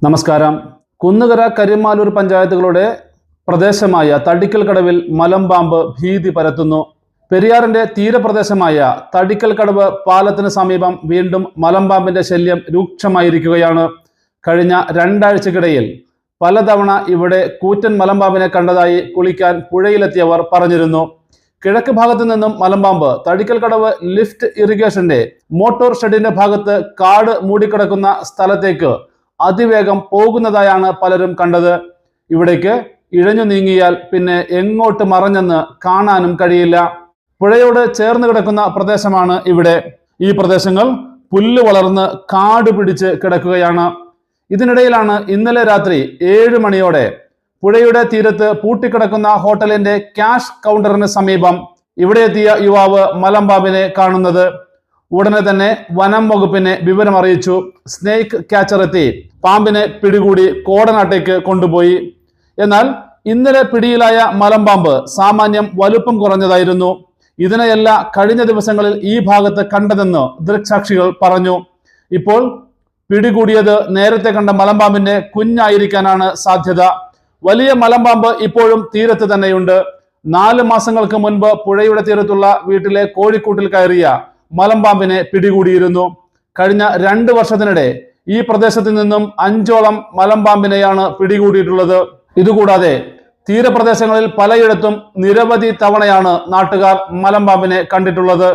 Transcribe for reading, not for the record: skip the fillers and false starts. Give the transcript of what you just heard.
നമസ്കാരം. കുന്നുകര കരിമാലൂർ പഞ്ചായത്തുകളുടെ പ്രദേശമായ തടിക്കൽ കടവിൽ മലമ്പാമ്പ് ഭീതി പരത്തുന്നു. പെരിയാറിന്റെ തീരപ്രദേശമായ തടിക്കൽ കടവ് പാലത്തിന് സമീപം വീണ്ടും മലമ്പാമ്പിന്റെ ശല്യം രൂക്ഷമായിരിക്കുകയാണ്. കഴിഞ്ഞ രണ്ടാഴ്ചക്കിടയിൽ പലതവണ ഇവിടെ കൂറ്റൻ മലമ്പാമ്പിനെ കണ്ടതായി കുളിക്കാൻ പുഴയിലെത്തിയവർ പറഞ്ഞിരുന്നു. കിഴക്ക് ഭാഗത്തു നിന്നും മലമ്പാമ്പ് തടിക്കൽ കടവ് ലിഫ്റ്റ് ഇറിഗേഷന്റെ മോട്ടോർ ഷെഡിന്റെ ഭാഗത്ത് കാട് മൂടിക്കിടക്കുന്ന സ്ഥലത്തേക്ക് അതിവേഗം പോകുന്നതായാണ് പലരും കണ്ടത്. ഇവിടേക്ക് ഇഴഞ്ഞു നീങ്ങിയാൽ പിന്നെ എങ്ങോട്ട് മറഞ്ഞെന്ന് കാണാനും കഴിയില്ല. പുഴയോട് ചേർന്ന് കിടക്കുന്ന പ്രദേശമാണ് ഇവിടെ. ഈ പ്രദേശങ്ങൾ പുല്ല് വളർന്ന് കാട് പിടിച്ച് കിടക്കുകയാണ്. ഇതിനിടയിലാണ് ഇന്നലെ രാത്രി 7 മണിയോടെ പുഴയുടെ തീരത്ത് പൂട്ടിക്കിടക്കുന്ന ഹോട്ടലിന്റെ ക്യാഷ് കൗണ്ടറിന് സമീപം ഇവിടെ എത്തിയ യുവാവ് മലമ്പാമ്പിനെ കാണുന്നത്. ഉടനെ തന്നെ വനം വകുപ്പിനെ വിവരം അറിയിച്ചു. സ്നേക്ക് ക്യാച്ചർ എത്തി പാമ്പിനെ പിടികൂടി കോടനാട്ടേക്ക് കൊണ്ടുപോയി. എന്നാൽ ഇന്നലെ പിടിയിലായ മലമ്പാമ്പ് സാമാന്യം വലുപ്പം കുറഞ്ഞതായിരുന്നു. ഇതിനെയല്ല കഴിഞ്ഞ ദിവസങ്ങളിൽ ഈ ഭാഗത്ത് കണ്ടതെന്ന് ദൃക്സാക്ഷികൾ പറഞ്ഞു. ഇപ്പോൾ പിടികൂടിയത് നേരത്തെ കണ്ട മലമ്പാമ്പിന്റെ കുഞ്ഞായിരിക്കാനാണ് സാധ്യത. വലിയ മലമ്പാമ്പ് ഇപ്പോഴും തീരത്ത് തന്നെയുണ്ട്. 4 മാസങ്ങൾക്ക് മുൻപ് പുഴയുടെ തീരത്തുള്ള വീട്ടിലെ കോഴിക്കൂട്ടിൽ കയറിയ മലമ്പാമ്പിനെ പിടികൂടിയിരുന്നു. കഴിഞ്ഞ 2 വർഷത്തിനിടെ ഈ പ്രദേശത്ത് നിന്നും 5ഓളം മലമ്പാമ്പിനെയാണ് പിടികൂടിയിട്ടുള്ളത്. ഇതുകൂടാതെ തീരപ്രദേശങ്ങളിൽ പലയിടത്തും നിരവധി തവണയാണ് നാട്ടുകാർ മലമ്പാമ്പിനെ കണ്ടിട്ടുള്ളത്.